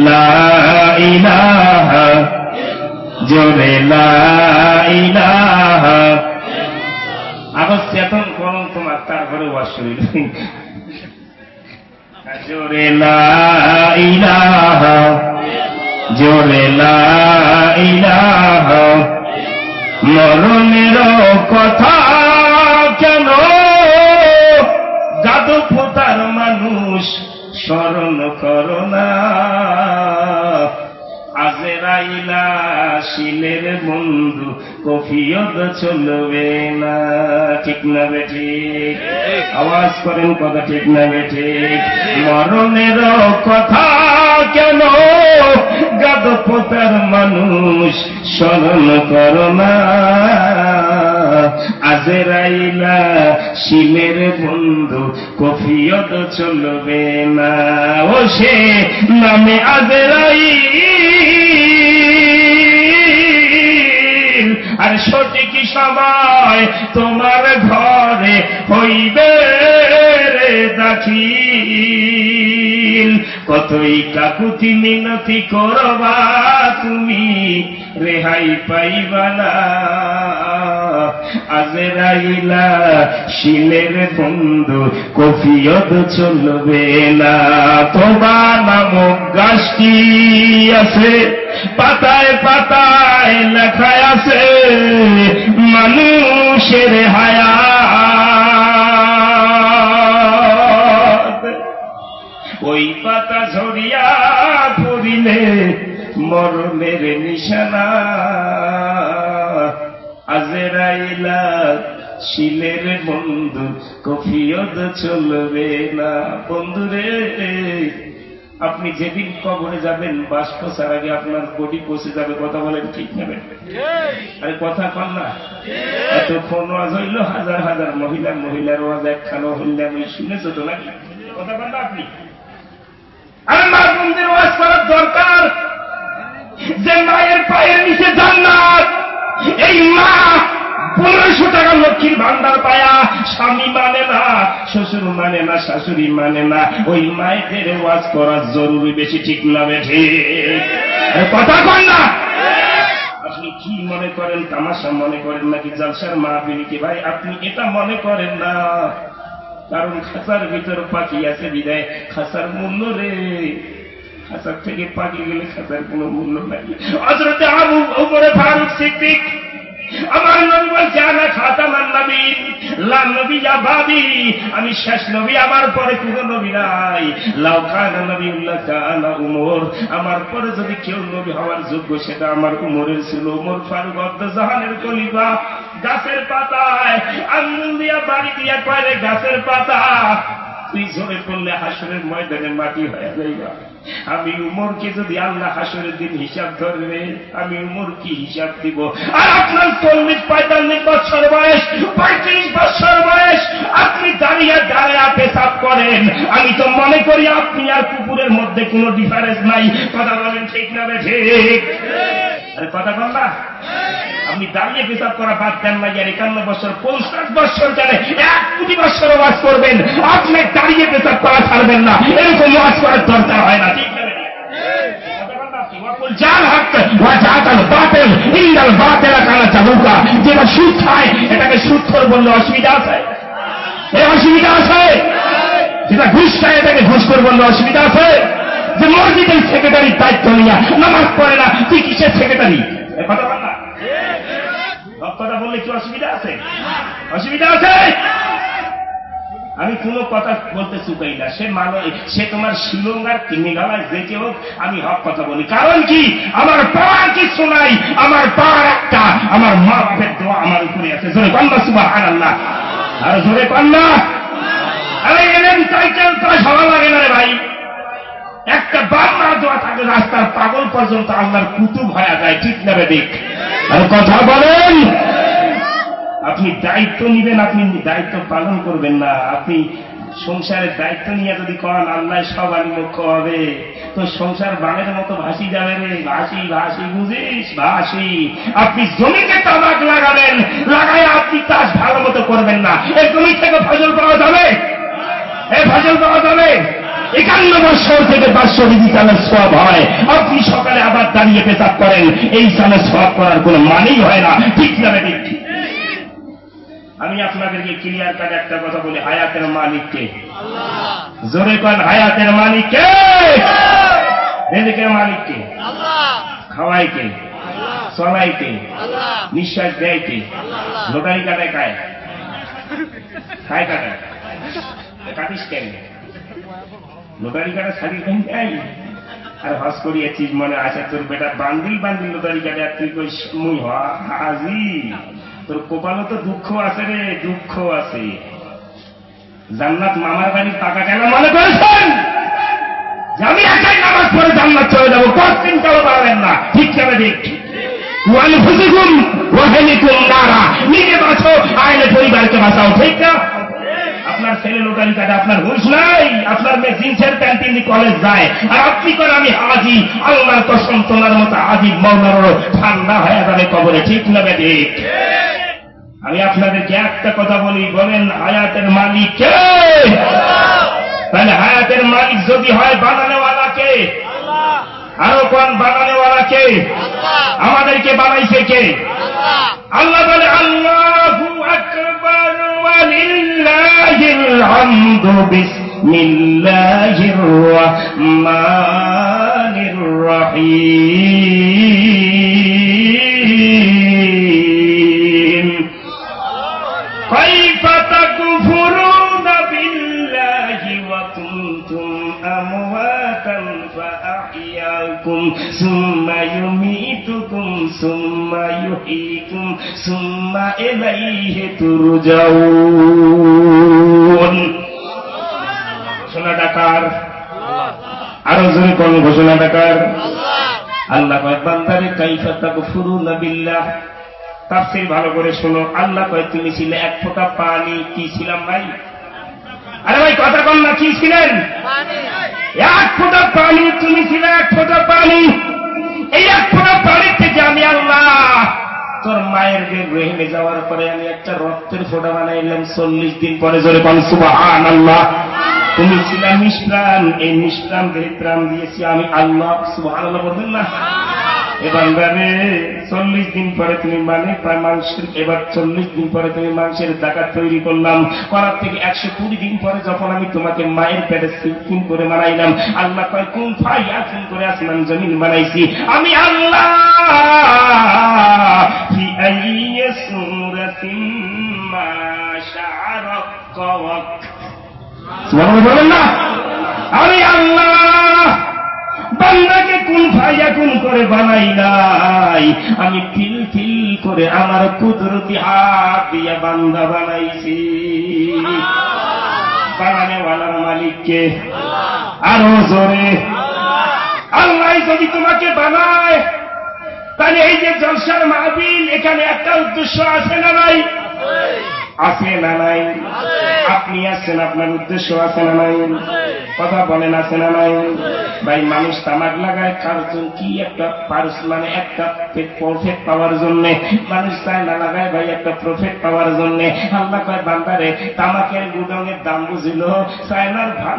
লা ইলাহা জোরে লা ইলাহা আবার চেতন করুন তোমার তারপরে ওয়াসুল জোরে লা ইলাহা জোরে লা ইলাহা মরণের কথা কেন গাদু ফোটার মানুষ স্মরণ করো না আজরাইলা শিলের বন্ধু কফিয়ত চলবে না ঠিক না বেঠিক আওয়াজ করেন কথা ঠিক না বেঠিক মরণের কথা কেন গাদ পোতার মানুষ স্মরণ করো না আজরাইলা শিলের বন্ধু কফিয়ত চলবে না ও সে নামে আজরাইল আর সঠিক সময় তোমার ঘরে হইবে রে দাখিল কতই কাকুতি মিনতি করবা তুমি রেহাই পাইবা না আজরাইলা শিলের বন্ধু কফিয়ত চলবে না তোবা নামক গাছটি আছে পাতায় পাতায় লেখা আছে মানুষের হায়াত ওই পাতা ঝরিয়া পড়িলে মরণের নিশানা আজরাইলা শিলের বন্ধু কফিয়ত চলবে না বন্ধুরে আপনি যেদিন কবরে যাবেন বাষ্প ছাড়ার আগে আপনার বডি পৌঁছে যাবে কথা বলেন ঠিক নেবেন আরে কথা কন না এত ফোন ওয়াজ হইল হাজার হাজার মহিলার ওয়াজ একখানো হইলে আমি শুনেছো তো নাকি কথা কন না আপনি আরে মা বোনদের ওয়াজ করার দরকার যে মায়ের পায়ের নিচে জান্নাত এই মা 1500 টাকা লক্ষ্মীর ভান্ডার পায়া স্বামী মানে না শ্বশুর মানে না শাশুড়ি মানে না ওই মায়েদের ওয়াজ করা জরুরি বেশি ঠিক না বেঠে কথা কন না আপনি কি মনে করেন তামাশা মনে করেন নাকি জলসার মাহফিল কি ভাই আপনি এটা মনে করেন না কারণ খাঁচার ভিতর পাখি আছে বিদায় খাঁচার মূল্য রে খাঁচার থেকে পাখি গেলে খাঁচার কোনো মূল্য নাই হযরত আবু বকর ফারুক সিদ্দিক আমার নবী বলছে আনা খাতামান নবীন লা নবিয়্যা বাদি আমি শেষ নবী আমার পরে কোনো নবী নাই লাউ কানা নবিয়্যুল্লাহ কানা উমর আমার পরে যদি কেউ নবী হওয়ার যোগ্য সেটা আমার উমরের ছিল উমর ফারুক জাহানের খলিফা গাছের পাতায় আঙ্গুল দিয়া বাড়ি দিয়া পারে গাছের পাতা তুই ঝরে পড়লে হাসরের ময়দানে মাটি হয়ে যাইবা আমি উমরকে যদি আল্লাহ হাসরের দিন হিসাব ধরবে আমি উমর কি হিসাব দিব আর আপনার 40-45 বছর বয়স 35 বছর বয়স আপনি দাঁড়িয়ে পেশাব করেন আমি তো মনে করি আপনি আর কুকুরের মধ্যে কোনো ডিফারেন্স নাই কথা বলেন ঠিক না ঠিক আরে কথা বল না আপনি দাঁড়িয়ে পেশাব করা বাদ দেন না 51 বছর 50 বছর জানে 1 কোটি বছর ওয়াজ করবেন আপনি দাঁড়িয়ে পেশাব করা ছাড়বেন না এরকম ওয়াজ করার দরকার হয় না ঠিক না যেটা সুদ খায় এটাকে সুদখোর বললে অসুবিধা আছে অসুবিধা আছে যেটা ঘুষ খায় এটাকে ঘুষখোর বললে অসুবিধা আছে যে মসজিদের সেক্রেটারির দায়িত্ব নিয়ে নামাজ পড়ে না তুই কিসের সেক্রেটারি কথা বল না কথা বললে কি অসুবিধা আছে অসুবিধা আছে আমি কোনো কথা বলতে চুকাই না সে তোমার শিলঙ্গার মেঘালয় যে কেউ আমি হক কথা বলি কারণ কি আমার পাওয়ার কিছু নাই আমার পাওয়ার একটা আমার মা বাপের দোয়া আমার উপরে আছে জোরে কন্যা সুবহানাল্লাহ আর জোরে কন্যা আরে এলেন টাইটেল পাস হওয়া লাগে না রে ভাই একটা বাংলা দোয়া থাকে রাস্তার পাগল পর্যন্ত আল্লাহর কুতুব হয়ে যায় ঠিক না রে দেখ আর কথা বলেন আপনি দায়িত্ব নিবেন আপনি দায়িত্ব পালন করবেন না আপনি সংসারের দায়িত্ব নিয়ে যদি করেন আল্লাহ সব আলিমুখ হবে তো সংসার বানের মতো ভাসি যাবে রে ভাসি ভাসি বুঝিস ভাসি আপনি জমিতে তামাক লাগাবেন লাগায় আপনি চাষ ভালো মতো করবেন না এই জমি থেকে ফসল পাওয়া যাবে এই ফসল পাওয়া যাবে 51 বছর থেকে 500 ডিগ্রি চালের সওয়াব হয়, আপনি সকালে আবার দাঁড়িয়ে পেশাব করেন, এই চালের সওয়াব করার কোনো মানেই হয় না, ঠিক না ঠিক? আমি আপনাদেরকে ক্লিয়ার কাট একটা কথা বলি, হায়াতের মালিক কে? আল্লাহ। জোরে কোন হায়াতের মালিক কে? রিজিকের মালিক কে? আল্লাহ। খাওয়াই কে? আল্লাহ। চলাই কে? আল্লাহ। নিঃশ্বাস দেয় কে? আল্লাহ। লোটারি কাটায় কায়? খায় কাটায় কাটিস কেন? লোটারি কাটা শাড়ি কেন খাই? আর হস করিয়েছিস মনে আছে তোর বেটা বান্দিল বান্দিল লোটারি কাটে, আর তুই কই মুই হাজি? তোর কপালও তো দুঃখ আছে রে, দুঃখ আছে। জান্নাত মামার বাড়ির টাকা কেন মনে করেছেন যে আমি একাই নামাজ পড়ে জান্নাত চলে যাবো? কতদিন কালো পারবেন না, ঠিক কেন দেখ? নিজে বাঁচো, আইনে পরিবারকে বাঁচাও, ঠিক না? আপনার ছেলে লোটারি কাটে, আপনার হুঁশ নাই, আপনার মেয়ে জিন্সের প্যান্ট নিয়ে কলেজ যায়, আর আপনি করে আমি হাজি। আল্লাহর কসম তোলার মতো আজি মৌলারও ঠান্ডা হয়ে যাবে কবরে, ঠিক না ঠিক? আমি আপনাদেরকে একটা কথা বলি, বলেন হায়াতের মালিক কে? তাহলে হায়াতের মালিক যদি হয় বানানেওয়ালা কে? আরো কোন বানানেওয়ালা কে? আমাদেরকে বানাইছে কে? আল্লাহ বলে আল্লাহু আকবার ওয়া লিল্লাহিল হামদু বিসমিল্লাহির রহমানির রহিম। কাইফা তাকফুরুনা বিল্লাহি ওয়া কুনতুম আমওয়াতান ফাআহইয়াকুম সুম্মা ইউমীতুকুম সুম্মা ইউহয়ীকুম সুম্মা ইলাইহি তুরজাউন। ঘোষণাটা কার? আরো জোরে কোন ঘোষণাটা কার? আল্লাহ কয় বান্দারে কাইফা তাকফুরুনা বিল্লাহ। তাফসীর ভালো করে শোনো। আল্লাহ কয় তুমি ছিলে এক ফোঁটা পানি। কি ছিলাম ভাই? আরে ভাই কথা কম না, কি ছিলেন? এক ফোঁটা পানি। তুমি ছিলে এক ফোঁটা পানি। এই এক ফোঁটা পানির থেকে আমি আল্লাহ তোর মায়ের রেহেমে যাওয়ার পরে আমি একটা রক্তের ফোঁটা বানাইলাম 40 দিন পরে। জোরে কোন সুবহানাল্লাহ। তুমি ছিলে নিষ্প্রাণ, এই নিষ্প্রাণ দেহে প্রাণ দিয়েছি আমি আল্লাহ। সুবহানাল্লাহ বলবেন না? এবার 40 দিন পরে তুমি মানুষের, এবার 40 দিন পরে তুমি মানুষের জাকাত তৈরি করলাম, করার থেকে 120 দিন পরে যখন আমি তোমাকে মায়ের পেটে সিলকিন করে বানাইলাম, আল্লাহ কয় কুন ফায়াকুন করে আসমান জমিন বানাইছি আমি আল্লাহ। ফি আইয়ি সূরাতিন মা শাআ রাক্কাক। সুবহানাল্লাহ বলেন না? আমি আল্লাহ বান্দাকে কুন ফায়াকুন করে বানাই নাই, আমি ফিল ফিল করে আমার কুদরতি হাত দিয়ে বান্দা বানাইছি। বানানেওয়ালার মালিককে? আরো জোরে। আল্লাহ যদি তোমাকে বানায়, তাহলে এই যে জলসার মাহফিল, এখানে একটা উদ্দেশ্য আছে না নাই? আছে না নাই? আপনি আছেন, আপনার উদ্দেশ্য আছে না নাই? কথা বলেন আছে না নাই? ভাই মানুষ তামাক লাগায় কারণ কি? একটা মানে একটা প্রফিট পাওয়ার জন্য। মানুষ চায় না লাগায় ভাই একটা প্রফিট পাওয়ার জন্য। আল্লাহ কয় বান্দারে তামাকের গুডাউনের দাম বুঝিল, চায়নার